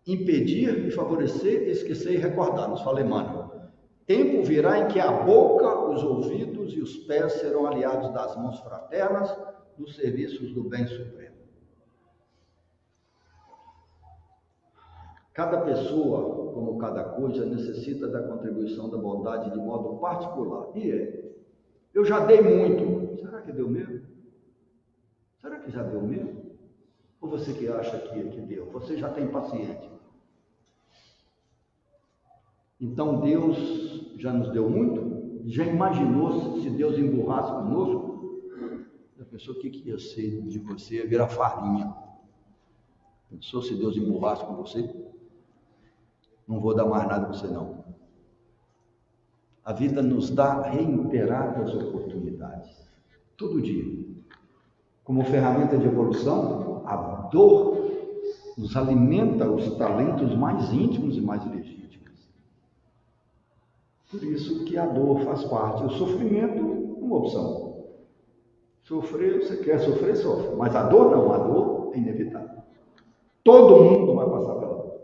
Impedir e favorecer, esquecer e recordar. Nos fala Emmanuel. Tempo virá em que a boca, os ouvidos e os pés serão aliados das mãos fraternas nos serviços do bem supremo. Cada pessoa, como cada coisa, necessita da contribuição da bondade de modo particular. E eu já dei muito. Será que deu mesmo? Será que já deu mesmo? Ou você que acha que deu? Você já tem paciente. Então Deus já nos deu muito? Já imaginou se Deus emburrasse conosco? Já pensou o que ia ser de você? Ia virar farinha. Pensou se Deus emburrasse com você? Não vou dar mais nada para você não. A vida nos dá reiteradas oportunidades. Todo dia. Como ferramenta de evolução, a dor nos alimenta os talentos mais íntimos e mais legítimos. Por isso que a dor faz parte. O sofrimento, uma opção. Sofrer, você quer sofrer, sofre. Mas a dor não, a dor é inevitável. Todo mundo vai passar pela dor.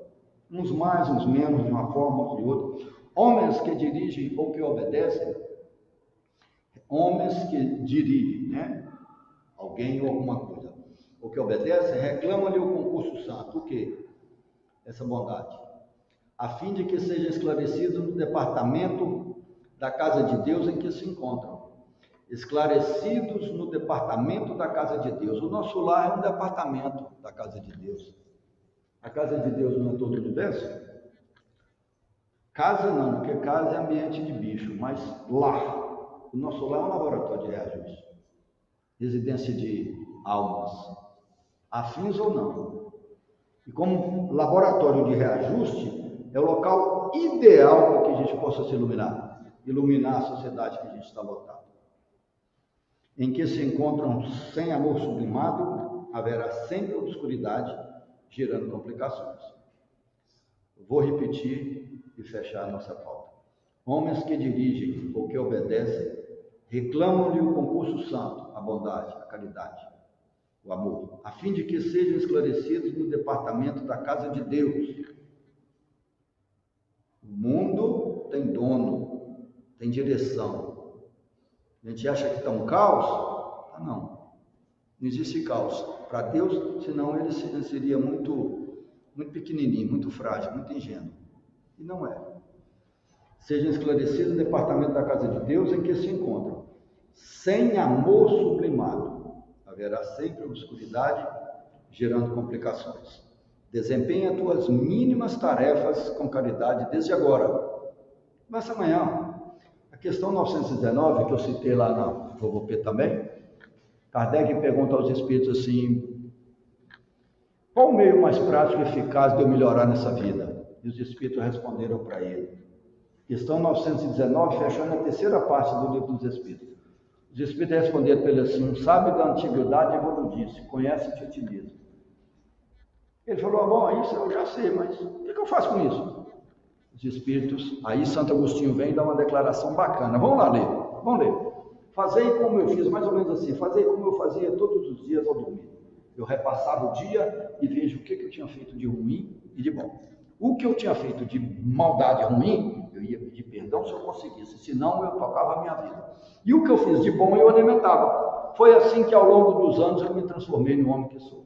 Uns mais, uns menos, de uma forma ou de outra. Homens que dirigem ou que obedecem, homens que dirigem, né? Alguém ou alguma coisa. ou que obedecem, reclamam-lhe o concurso santo. O quê? Essa bondade. A fim de que seja esclarecido no departamento da casa de Deus em que se encontram. Esclarecidos no departamento da casa de Deus. O nosso lar é um departamento da casa de Deus. A casa de Deus não é todo o universo? Casa não, porque casa é ambiente de bicho, mas lar. O nosso lar é um laboratório de reajuste. Residência de almas, afins ou não. E como laboratório de reajuste, é o local ideal para que a gente possa se iluminar a sociedade que a gente está lotado. Em que se encontram sem amor sublimado, haverá sempre obscuridade, gerando complicações. Vou repetir e fechar a nossa pauta. Homens que dirigem ou que obedecem, reclamam-lhe o concurso santo, a bondade, a caridade, o amor, a fim de que sejam esclarecidos no departamento da casa de Deus. O mundo tem dono, tem direção. A gente acha que está um caos? Não. Não existe caos. Para Deus, senão ele seria muito pequenininho, muito frágil, muito ingênuo. E não é. Sejam esclarecidos no departamento da casa de Deus em que se encontram. Sem amor sublimado, haverá sempre obscuridade, gerando complicações. Desempenha tuas mínimas tarefas com caridade desde agora. Começa amanhã. A questão 919, que eu citei lá na Vovô P também, Kardec pergunta aos espíritos assim: qual o meio mais prático e eficaz de eu melhorar nessa vida? E os espíritos responderam para ele. Questão 919, fechando a terceira parte do livro dos espíritos. Os espíritos responderam para ele assim: um sábio da antiguidade evoludice, conhece-te a ti mesmo. Ele falou: bom, isso eu já sei, mas o que eu faço com isso? Os espíritos, aí Santo Agostinho vem e dá uma declaração bacana. Vamos lá ler, vamos ler. Fazei como eu fiz, mais ou menos assim, fazei como eu fazia todos os dias ao dormir. Eu repassava o dia e vejo o que eu tinha feito de ruim e de bom. O que eu tinha feito de maldade ruim, eu ia pedir perdão se eu conseguisse, senão eu tocava a minha vida. E o que eu fiz de bom, eu alimentava. Foi assim que ao longo dos anos eu me transformei no homem que sou.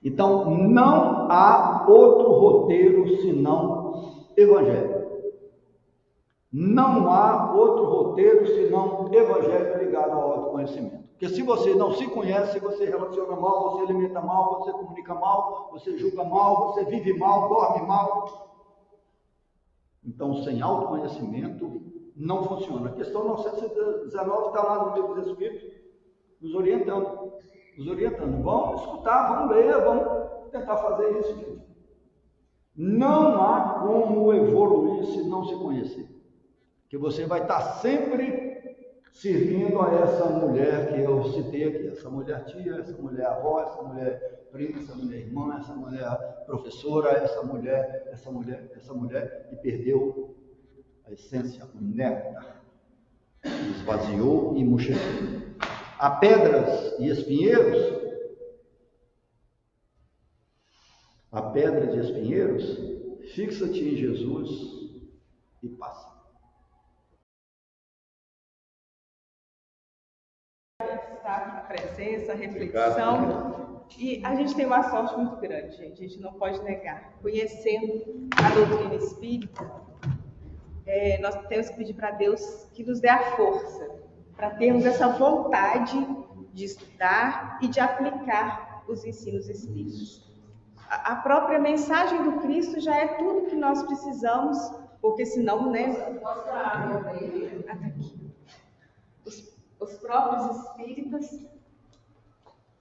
Então, não há outro roteiro senão Evangelho. Não há outro roteiro senão Evangelho ligado ao autoconhecimento. Porque se você não se conhece, você relaciona mal, você alimenta mal, você comunica mal, você julga mal, você vive mal, dorme mal. Então, sem autoconhecimento, não funciona. A questão 919 está lá no Livro dos Espíritos, nos orientando. Vamos escutar, vamos ler, vamos tentar fazer isso, gente. Não há como evoluir se não se conhecer. Que você vai estar sempre servindo a essa mulher que eu citei aqui, essa mulher tia, essa mulher avó, essa mulher prima, essa mulher irmã, essa mulher professora, essa mulher, e perdeu a essência, o néctar, esvaziou e murchecou. Há pedras e espinheiros, fixa-te em Jesus e passa. A presença, a reflexão. E a gente tem uma sorte muito grande, gente. A gente não pode negar. Conhecendo a doutrina espírita, nós temos que pedir para Deus que nos dê a força para termos essa vontade de estudar e de aplicar os ensinos espíritas. A própria mensagem do Cristo já é tudo que nós precisamos, porque senão, né? Os próprios espíritas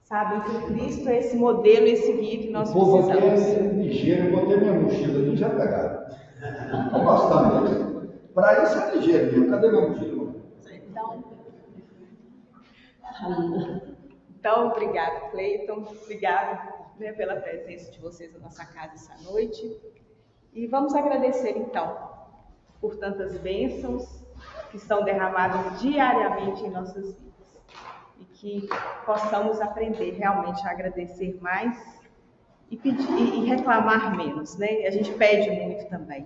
sabem que o Cristo é esse modelo, esse guia que nós precisamos. O povo aqui é ligeiro, eu botei minha mochila ali, já pegaram. Estou gostando mesmo. Para isso é ligeiro mesmo. Cadê minha mochila? Então, obrigada, Cleiton. Obrigada, né, pela presença de vocês na nossa casa essa noite. E vamos agradecer, então, por tantas bênçãos que estão derramadas diariamente em nossas vidas. E que possamos aprender realmente a agradecer mais e reclamar menos, né? A gente pede muito também.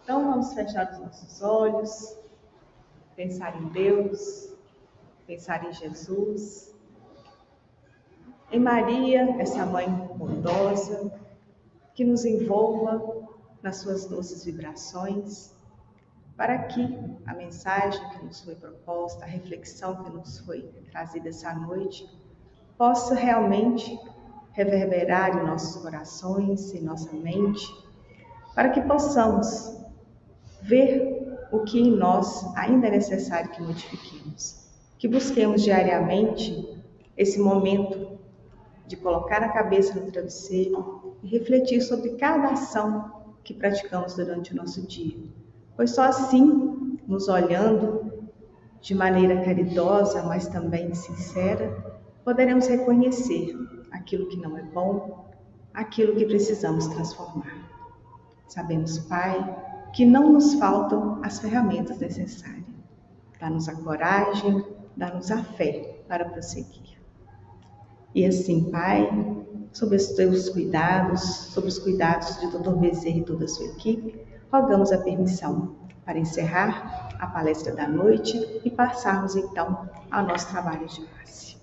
Então, vamos fechar os nossos olhos, pensar em Deus, pensar em Jesus em Maria, essa mãe bondosa, que nos envolva nas suas doces vibrações, para que a mensagem que nos foi proposta, a reflexão que nos foi trazida essa noite, possa realmente reverberar em nossos corações, em nossa mente, para que possamos ver o que em nós ainda é necessário que modifiquemos, que busquemos diariamente esse momento de colocar a cabeça no travesseiro e refletir sobre cada ação que praticamos durante o nosso dia, pois só assim, nos olhando de maneira caridosa, mas também sincera, poderemos reconhecer aquilo que não é bom, aquilo que precisamos transformar. Sabemos, Pai, que não nos faltam as ferramentas necessárias. Dá-nos a coragem, dá-nos a fé para prosseguir. E assim, Pai, sob os teus cuidados, sob os cuidados de Dr. Bezerra e toda a sua equipe, rogamos a permissão para encerrar a palestra da noite e passarmos então ao nosso trabalho de passe.